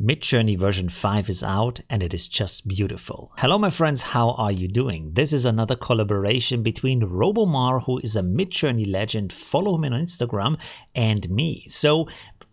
Midjourney version 5 is out and it is just beautiful. Hello my friends, how are you doing? This is another collaboration between Robomar, who is a Midjourney legend, follow him on Instagram, and me. So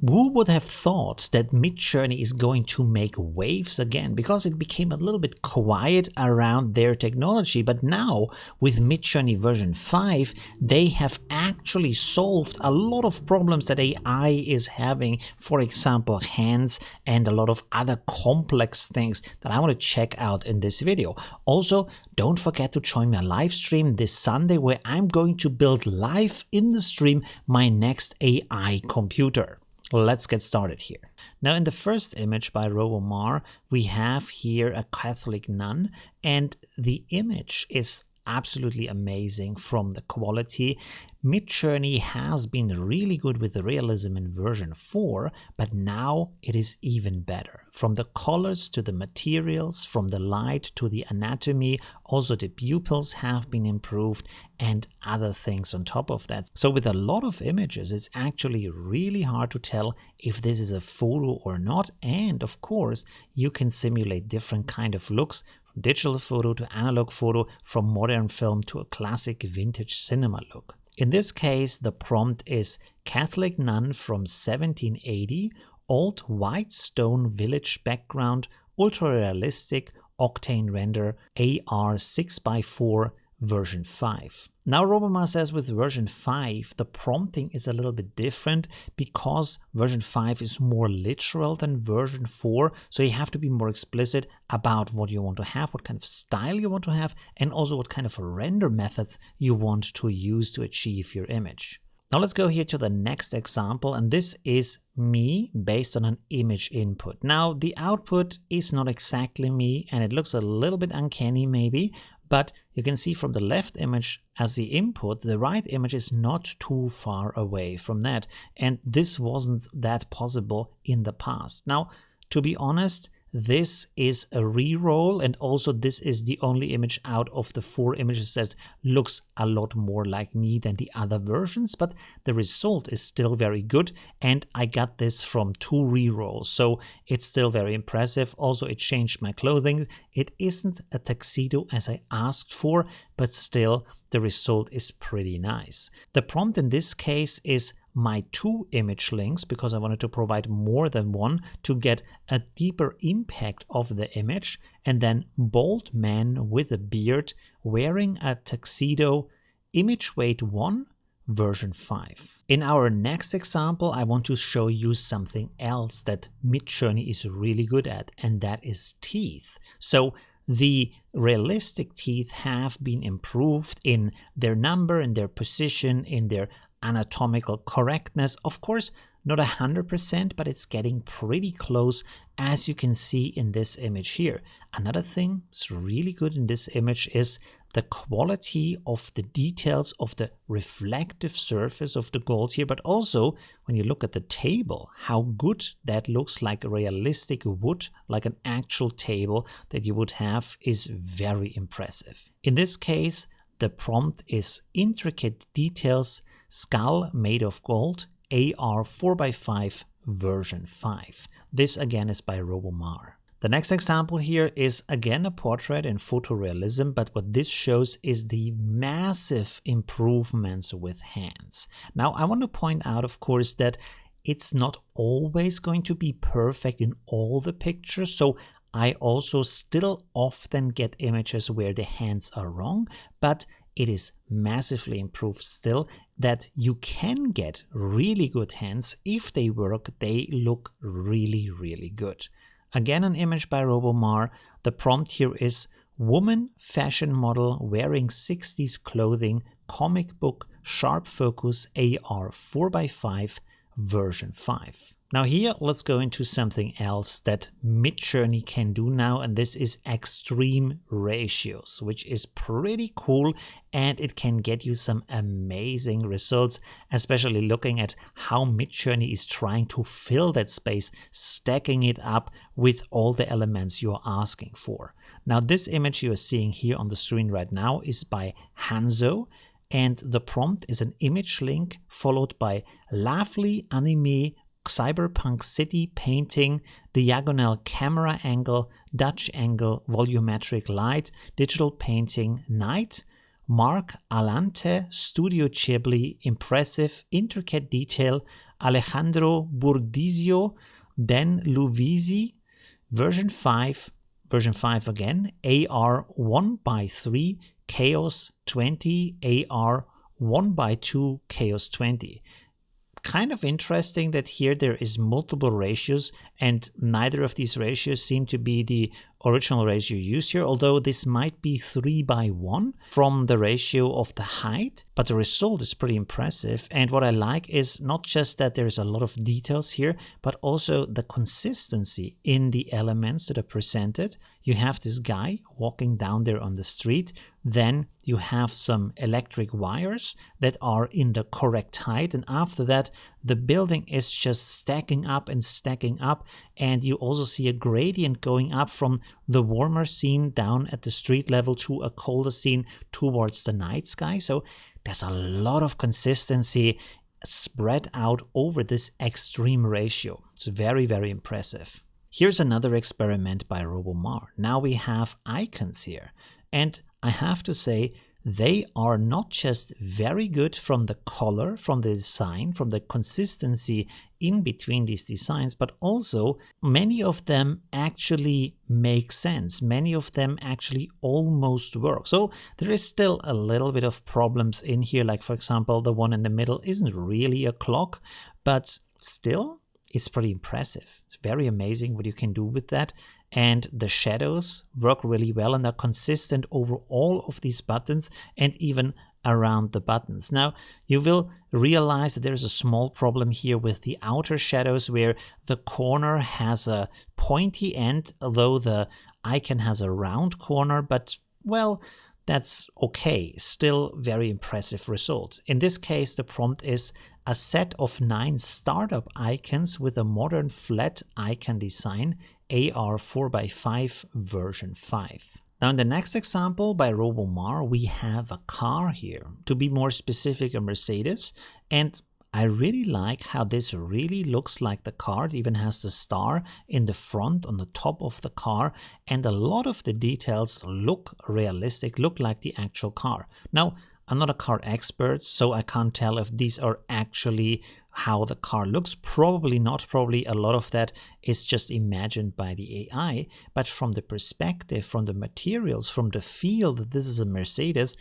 who would have thought that Midjourney is going to make waves again? Because it became a little bit quiet around their technology, but now with Midjourney version 5, they have actually solved a lot of problems that AI is having, for example, hands and a lot of other complex things that I want to check out in this video. Also, don't forget to join my live stream this Sunday where I'm going to build live in the stream my next AI computer. Let's get started here. Now in the first image by Robomar, we have here a Catholic nun, and the image is absolutely amazing from the quality. Midjourney has been really good with the realism in version 4, but now it is even better. From the colors to the materials, from the light to the anatomy, also the pupils have been improved and other things on top of that. So with a lot of images, it's actually really hard to tell if this is a photo or not. And of course, you can simulate different kind of looks, from digital photo to analog photo, from modern film to a classic vintage cinema look. In this case, the prompt is Catholic nun from 1780, old Whitestone village background, ultra-realistic, octane render, AR 6x4 version 5. Now Robomar says with version 5, the prompting is a little bit different because version 5 is more literal than version 4. So you have to be more explicit about what you want to have, what kind of style you want to have, and also what kind of render methods you want to use to achieve your image. Now let's go here to the next example, and this is me based on an image input. Now the output is not exactly me and it looks a little bit uncanny maybe, but you can see from the left image as the input, the right image is not too far away from that. And this wasn't that possible in the past. Now, to be honest, this is a re-roll, and also this is the only image out of the 4 images that looks a lot more like me than the other versions, but the result is still very good, and I got this from 2 re-rolls, so it's still very impressive. Also, it changed my clothing. It isn't a tuxedo as I asked for, but still the result is pretty nice. The prompt in this case is my 2 image links, because I wanted to provide more than one to get a deeper impact of the image, and then bald man with a beard wearing a tuxedo, image weight 1, version 5. In our next example, I want to show you something else that Midjourney is really good at, and that is teeth. So the realistic teeth have been improved in their number, in their position, in their anatomical correctness. Of course, not 100%, but it's getting pretty close, as you can see in this image here. Another thing that's really good in this image is the quality of the details of the reflective surface of the gold here, but also when you look at the table, how good that looks like realistic wood, like an actual table that you would have, is very impressive. In this case, the prompt is intricate details, skull made of gold, AR 4x5 version 5. This again is by Robomar. The next example here is again a portrait in photorealism, but what this shows is the massive improvements with hands. Now I want to point out, of course, that it's not always going to be perfect in all the pictures, so I also still often get images where the hands are wrong, but it is massively improved still that you can get really good hands. If they work, they look really, really good. Again, an image by Robomar. The prompt here is woman fashion model wearing 60s clothing, comic book, sharp focus, AR 4x5, version 5. Now here, let's go into something else that Midjourney can do now, and this is extreme ratios, which is pretty cool, and it can get you some amazing results, especially looking at how Midjourney is trying to fill that space, stacking it up with all the elements you are asking for. Now this image you are seeing here on the screen right now is by Hanzo, and the prompt is an image link followed by lovely anime cyberpunk city painting, diagonal camera angle, Dutch angle, volumetric light, digital painting, night, Mark Alante, Studio Ghibli, impressive, intricate detail, Alejandro Burdizio, Dan Luvisi, version 5 again, AR 1/3, Chaos 20, AR 1/2, Chaos 20. Kind of interesting that here there is multiple ratios and neither of these ratios seem to be the original ratio used here, although this might be 3/1 from the ratio of the height, but the result is pretty impressive. And what I like is not just that there's a lot of details here, but also the consistency in the elements that are presented. You have this guy walking down there on the street, then you have some electric wires that are in the correct height, and after that the building is just stacking up, and you also see a gradient going up from the warmer scene down at the street level to a colder scene towards the night sky. So there's a lot of consistency spread out over this extreme ratio. It's very, very impressive. Here's another experiment by Robomar. Now we have icons here, and I have to say they are not just very good from the color, from the design, from the consistency in between these designs, but also many of them actually make sense. Many of them actually almost work. So there is still a little bit of problems in here. Like for example, the one in the middle isn't really a clock, but still it's pretty impressive. It's very amazing what you can do with that. And the shadows work really well and are consistent over all of these buttons and even around the buttons. Now, you will realize that there's a small problem here with the outer shadows where the corner has a pointy end, although the icon has a round corner, but well, that's okay. Still very impressive result. In this case, the prompt is a set of 9 startup icons with a modern flat icon design, AR 4/5 version 5. Now in the next example by Robomar, we have a car here. To be more specific, a Mercedes, and I really like how this really looks like the car. It even has the star in the front on the top of the car, and a lot of the details look realistic, look like the actual car. Now, I'm not a car expert, so I can't tell if these are actually how the car looks. Probably not. Probably a lot of that is just imagined by the AI. But from the perspective, from the materials, from the feel that this is a Mercedes,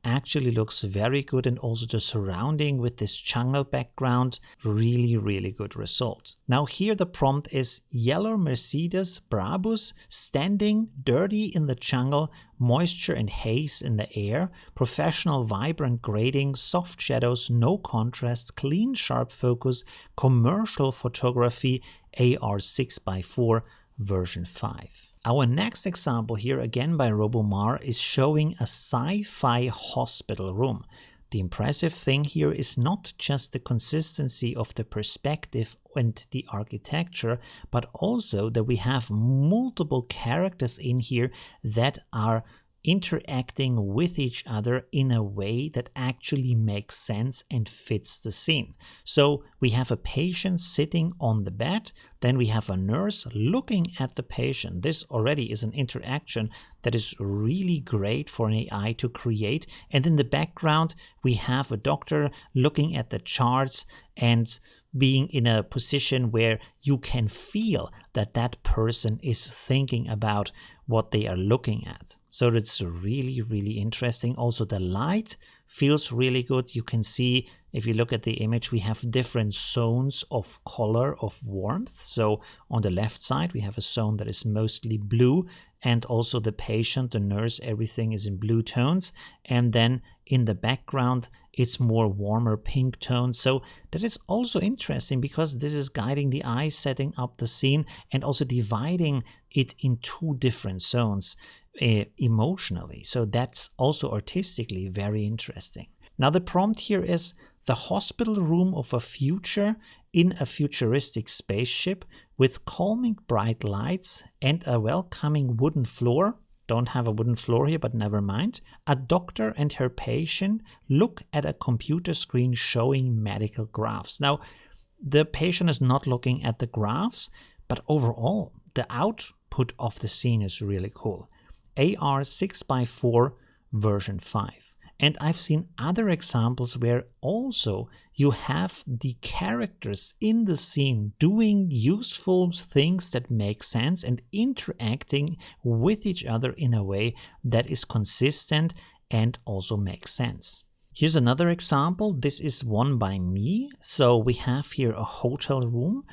actually looks very good, and also the surrounding with this jungle background, really, really good result. Now here the prompt is yellow Mercedes Brabus standing dirty in the jungle, moisture and haze in the air, professional vibrant grading, soft shadows, no contrast, clean sharp focus, commercial photography, AR 6/4 version 5. Our next example here, again by Robomar, is showing a sci-fi hospital room. The impressive thing here is not just the consistency of the perspective and the architecture, but also that we have multiple characters in here that are interacting with each other in a way that actually makes sense and fits the scene. So we have a patient sitting on the bed, then we have a nurse looking at the patient. This already is an interaction that is really great for an AI to create. And in the background, we have a doctor looking at the charts and being in a position where you can feel that that person is thinking about what they are looking at. So that's really, really interesting. Also, the light feels really good. You can see, if you look at the image, we have different zones of color, of warmth. So on the left side, we have a zone that is mostly blue, and also the patient, the nurse, everything is in blue tones. And then in the background, it's more warmer pink tones. So that is also interesting because this is guiding the eye, setting up the scene, and also dividing it in 2 different zones emotionally. So that's also artistically very interesting. Now the prompt here is the hospital room of a future in a futuristic spaceship with calming bright lights and a welcoming wooden floor. Don't have a wooden floor here, but never mind. A doctor and her patient look at a computer screen showing medical graphs. Now, the patient is not looking at the graphs, but overall, the output of the scene is really cool. AR 6x4 version 5. And I've seen other examples where also you have the characters in the scene doing useful things that make sense and interacting with each other in a way that is consistent and also makes sense. Here's another example. This is one by me. So we have here a hotel room.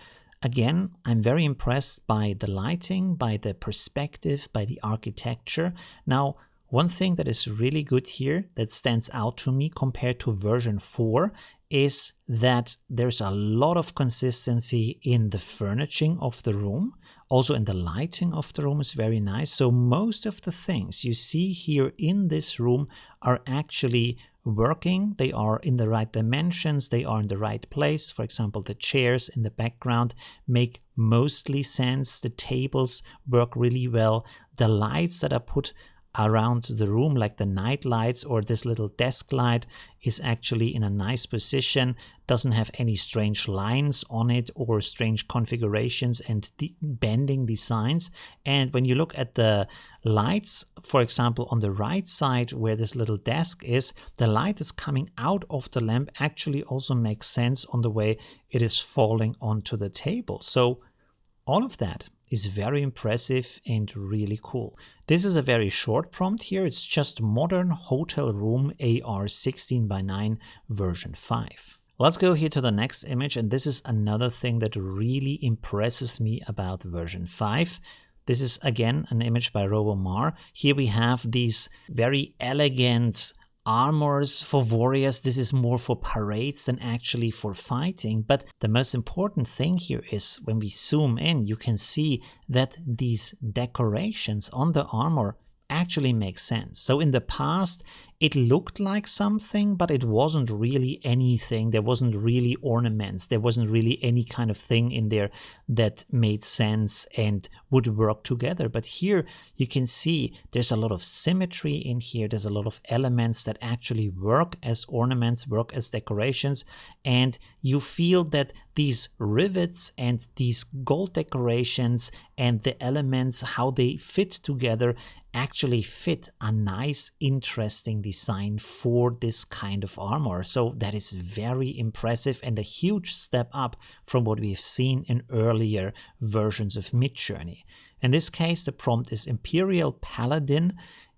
Again, I'm very impressed by the lighting, by the perspective, by the architecture. Now, one thing that is really good here that stands out to me compared to version 4 is that there's a lot of consistency in the furnishing of the room. Also in the lighting of the room is very nice. So most of the things you see here in this room are actually working. They are in the right dimensions. They are in the right place. For example, the chairs in the background make mostly sense. The tables work really well. The lights that are put around the room, like the night lights or this little desk light, is actually in a nice position, doesn't have any strange lines on it or strange configurations and bending designs. And when you look at the lights, for example, on the right side where this little desk is, the light is coming out of the lamp actually also makes sense on the way it is falling onto the table. So all of that is very impressive and really cool. This is a very short prompt here. It's just modern hotel room AR 16:9 version 5. Let's go here to the next image, and this is another thing that really impresses me about version 5. This is again an image by Robomar. Here we have these very elegant armors for warriors. This is more for parades than actually for fighting. But the most important thing here is when we zoom in, you can see that these decorations on the armor actually make sense. So in the past, it looked like something, but it wasn't really anything. There wasn't really ornaments. There wasn't really any kind of thing in there that made sense and would work together. But here you can see there's a lot of symmetry in here. There's a lot of elements that actually work as ornaments, work as decorations. And you feel that these rivets and these gold decorations and the elements, how they fit together, actually fit a nice, interesting design for this kind of armor. So that is very impressive and a huge step up from what we've seen in earlier versions of Midjourney. In this case, the prompt is Imperial Paladin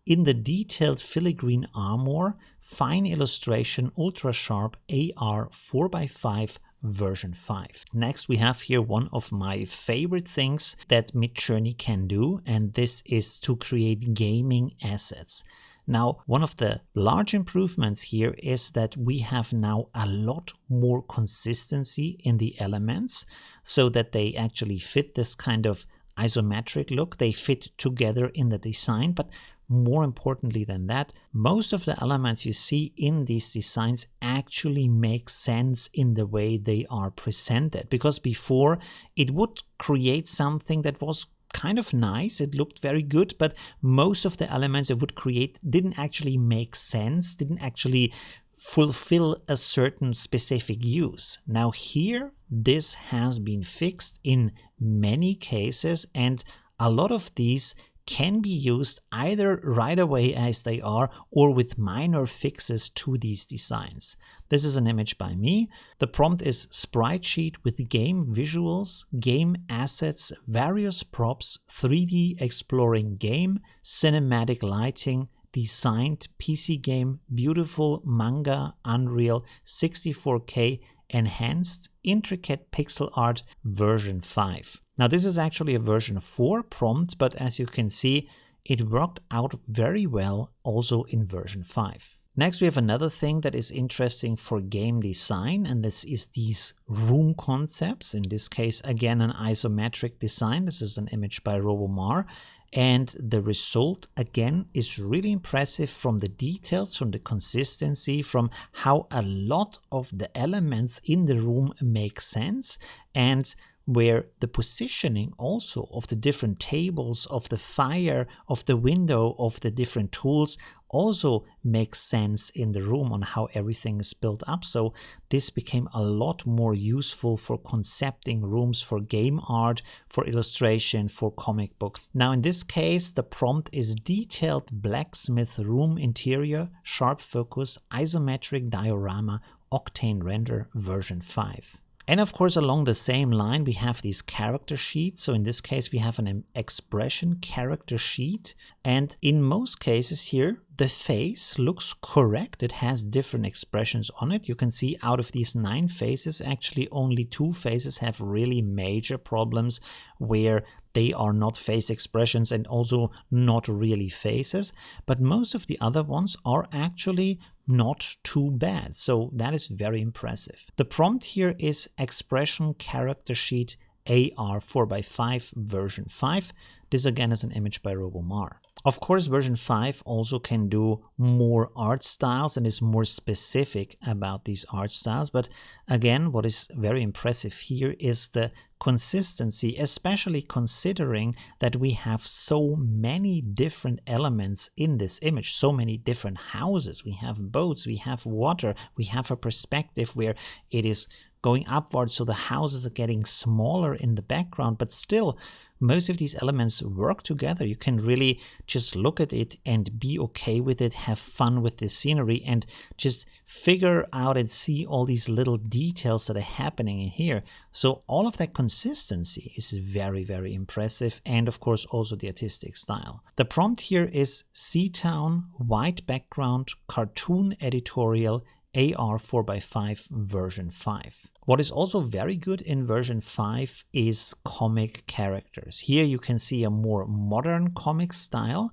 in the detailed filigree armor, fine illustration, ultra sharp AR 4x5 version 5. Next, we have here one of my favorite things that Midjourney can do, and this is to create gaming assets. Now, one of the large improvements here is that we have now a lot more consistency in the elements so that they actually fit this kind of isometric look. They fit together in the design, but more importantly than that, most of the elements you see in these designs actually make sense in the way they are presented. Because before, it would create something that was kind of nice, it looked very good, but most of the elements it would create didn't actually make sense, didn't actually fulfill a certain specific use. Now here, this has been fixed in many cases, and a lot of these can be used either right away as they are or with minor fixes to these designs. This is an image by me. The prompt is sprite sheet with game visuals, game assets, various props, 3D exploring game, cinematic lighting, designed PC game, beautiful manga, Unreal, 64K, enhanced, intricate pixel art, version 5. Now this is actually a version 4 prompt, but as you can see, it worked out very well also in version 5. Next, we have another thing that is interesting for game design, and this is these room concepts. In this case, again, an isometric design. This is an image by Robomar. And the result, again, is really impressive from the details, from the consistency, from how a lot of the elements in the room make sense. And where the positioning also of the different tables, of the fire, of the window, of the different tools also makes sense in the room on how everything is built up. So this became a lot more useful for concepting rooms, for game art, for illustration, for comic books. Now in this case, the prompt is detailed blacksmith room interior, sharp focus, isometric diorama, octane render version 5. And of course, along the same line, we have these character sheets. So in this case, we have an expression character sheet. And in most cases here, the face looks correct. It has different expressions on it. You can see out of these 9 faces, actually only 2 faces have really major problems where they are not face expressions and also not really faces. But most of the other ones are actually not too bad. So that is very impressive. The prompt here is expression character sheet AR 4x5 version 5. This again is an image by Robomar. Of course, version 5 also can do more art styles and is more specific about these art styles. But again, what is very impressive here is the consistency, especially considering that we have so many different elements in this image, so many different houses. We have boats, we have water, we have a perspective where it is going upwards, so the houses are getting smaller in the background, but still most of these elements work together. You can really just look at it and be okay with it, have fun with this scenery, and just figure out and see all these little details that are happening in here. So all of that consistency is very, very impressive, and of course also the artistic style. The prompt here is Seatown, white background, cartoon editorial, AR 4x5 version 5. What is also very good in version 5 is comic characters. Here you can see a more modern comic style,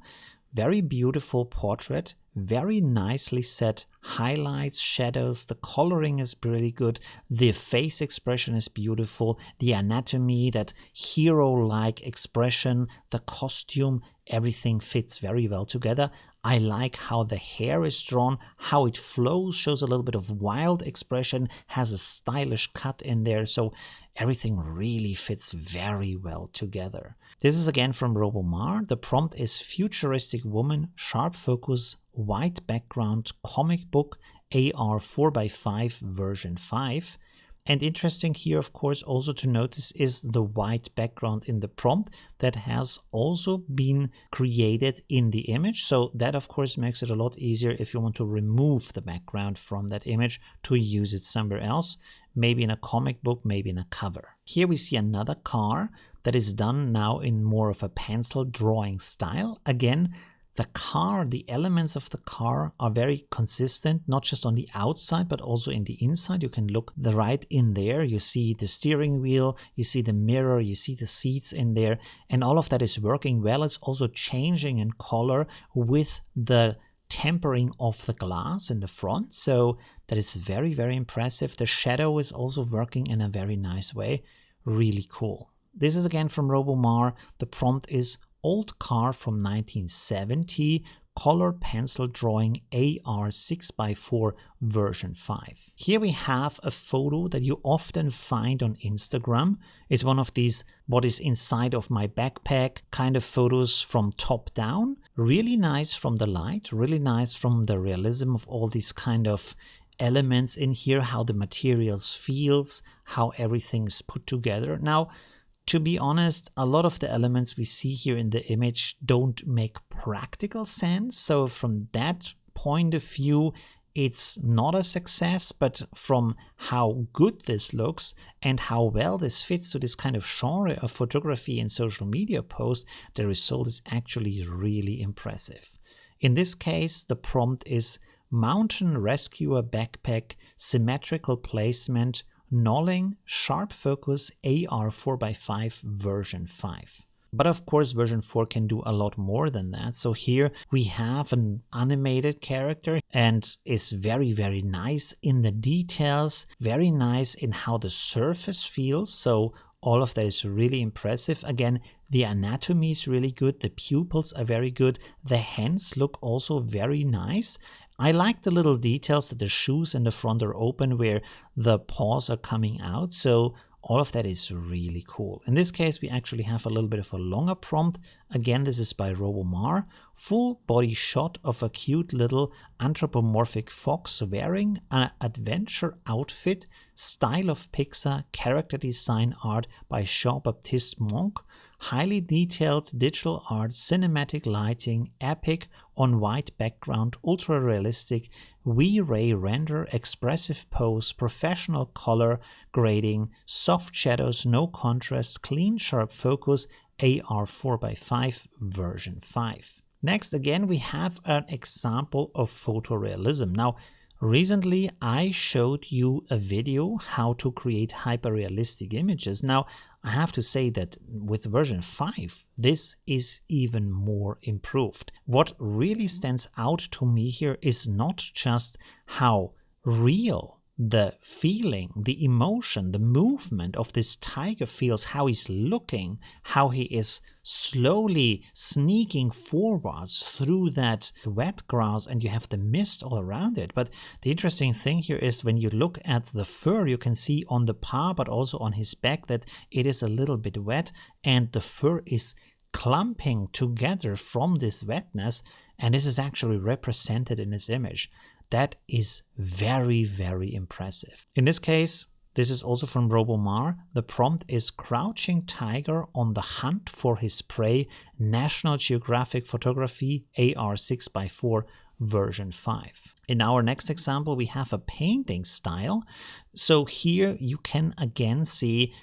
very beautiful portrait, very nicely set highlights, shadows, the coloring is really good, the face expression is beautiful, the anatomy, that hero-like expression, the costume, everything fits very well together. I like how the hair is drawn, how it flows, shows a little bit of wild expression, has a stylish cut in there, so everything really fits very well together. This is again from Robomar. The prompt is futuristic woman, sharp focus, white background, comic book, AR 4x5 version 5. And interesting here, of course, also to notice is the white background in the prompt that has also been created in the image. So that, of course, makes it a lot easier if you want to remove the background from that image to use it somewhere else, maybe in a comic book, maybe in a cover. Here we see another car that is done now in more of a pencil drawing style. Again, the car, the elements of the car are very consistent, not just on the outside, but also in the inside. You can look right in there. You see the steering wheel, you see the mirror, you see the seats in there, and all of that is working well. It's also changing in color with the tempering of the glass in the front. So that is very, very impressive. The shadow is also working in a very nice way. Really cool. This is again from Robomar. The prompt is old car from 1970, color pencil drawing AR 6x4 version 5. Here we have a photo that you often find on Instagram. It's one of these what is inside of my backpack kind of photos from top down. Really nice from the light, really nice from the realism of all these kind of elements in here, how the materials feels, how everything's put together. Now, to be honest, a lot of the elements we see here in the image don't make practical sense. So from that point of view, it's not a success, but from how good this looks and how well this fits to this kind of genre of photography and social media post, the result is actually really impressive. In this case, the prompt is mountain rescuer backpack, symmetrical placement, knolling, sharp focus, AR 4x5 version 5. But of course, version 4 can do a lot more than that. So here we have an animated character and is very, very nice in the details, very nice in how the surface feels. So all of that is really impressive. Again, the anatomy is really good. The pupils are very good. The hands look also very nice. I like the little details that the shoes in the front are open where the paws are coming out. So All of that is really cool. In this case, we actually have a little bit of a longer prompt. Again, this is by Robomar. Full body shot of a cute little anthropomorphic fox wearing an adventure outfit, style of Pixar, character design art by Jean-Baptiste Monk, highly detailed digital art, cinematic lighting, epic on white background, ultra realistic, V-Ray render, expressive pose, professional color grading, soft shadows, no contrast, clean sharp focus, AR 4x5 version 5. Next, again, we have an example of photorealism. Now, recently I showed you a video how to create hyperrealistic images. Now, I have to say that with version 5, this is even more improved. What really stands out to me here is not just how real the feeling, the emotion, the movement of this tiger feels, how he's looking, how he is slowly sneaking forwards through that wet grass, and you have the mist all around it. But the interesting thing here is when you look at the fur, you can see on the paw but also on his back that it is a little bit wet, and the fur is clumping together from this wetness, and this is actually represented in this image. That is very, very impressive. In this case, this is also from Robomar. The prompt is crouching tiger on the hunt for his prey, National Geographic photography, AR 6x4 version 5. In our next example, we have a painting style. So here you can again see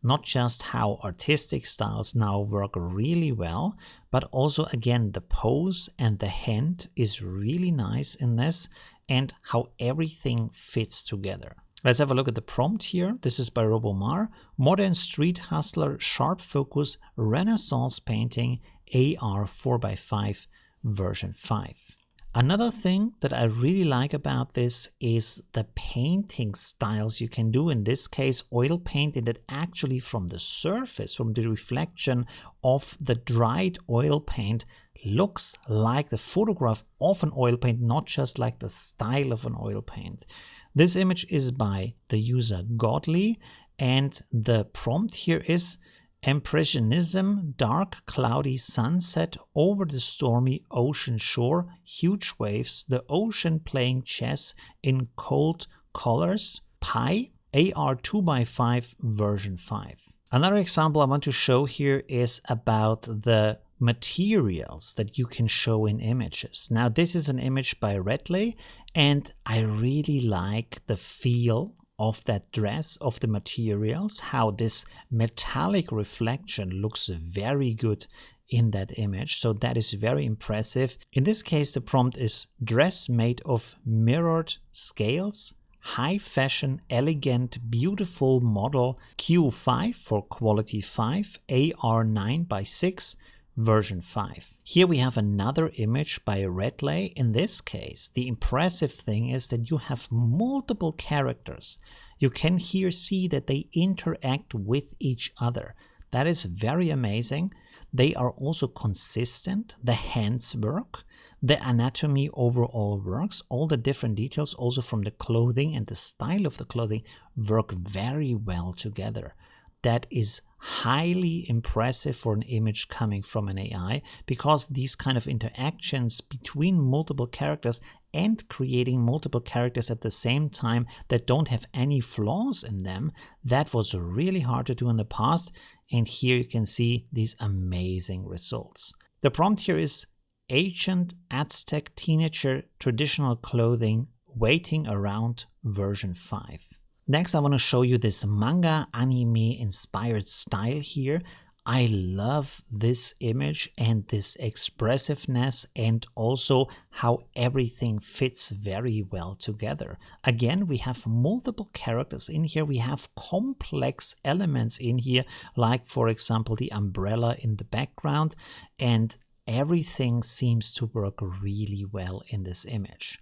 not just how artistic styles now work really well, but also again the pose and the hand is really nice in this, and how everything fits together. Let's have a look at the prompt here. This is by Robomar. Modern street hustler, sharp focus, Renaissance painting, AR 4x5 version 5. Another thing that I really like about this is the painting styles you can do. In this case, oil painting that actually from the surface, from the reflection of the dried oil paint, looks like the photograph of an oil paint, not just like the style of an oil paint. This image is by the user Godly, and the prompt here is Impressionism, dark cloudy sunset over the stormy ocean shore, huge waves, the ocean playing chess in cold colors, Pi, AR 2x5 version 5. Another example I want to show here is about the materials that you can show in images. Now, this is an image by Redley, and I really like the feel of that dress, of the materials, how this metallic reflection looks very good in that image. So that is very impressive. In this case, the prompt is dress made of mirrored scales, high fashion, elegant, beautiful model, Q5 for quality 5, AR 9x6, version 5. Here we have another image by Redley. In this case, the impressive thing is that you have multiple characters. You can here see that they interact with each other. That is very amazing. They are also consistent. The hands work. The anatomy overall works. All the different details also from the clothing and the style of the clothing work very well together. That is highly impressive for an image coming from an AI, because these kind of interactions between multiple characters and creating multiple characters at the same time that don't have any flaws in them, that was really hard to do in the past. And here you can see these amazing results. The prompt here is ancient Aztec teenager traditional clothing waiting around version 5. Next, I want to show you this manga anime inspired style here. I love this image and this expressiveness, and also how everything fits very well together. Again, we have multiple characters in here. We have complex elements in here, like for example, the umbrella in the background, and everything seems to work really well in this image.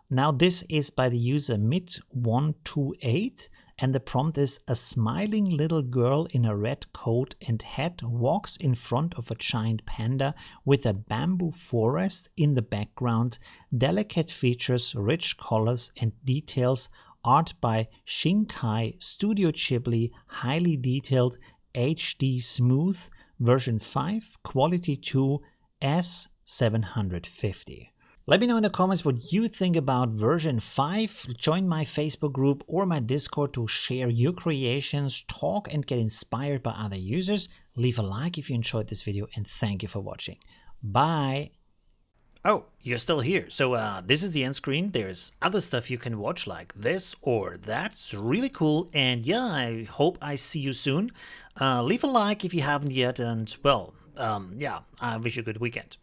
Now, this is by the user Mid128, and the prompt is a smiling little girl in a red coat and hat walks in front of a giant panda with a bamboo forest in the background, delicate features, rich colors and details art by Shinkai, Studio Ghibli, highly detailed, HD smooth, version 5, quality 2, S750. Let me know in the comments what you think about version 5. Join my Facebook group or my Discord to share your creations, talk and get inspired by other users. Leave a like if you enjoyed this video, and thank you for watching. Bye! Oh, you're still here. So this is the end screen. There's other stuff you can watch like this or that. It's really cool. And yeah, I hope I see you soon. Leave a like if you haven't yet. And well, yeah, I wish you a good weekend.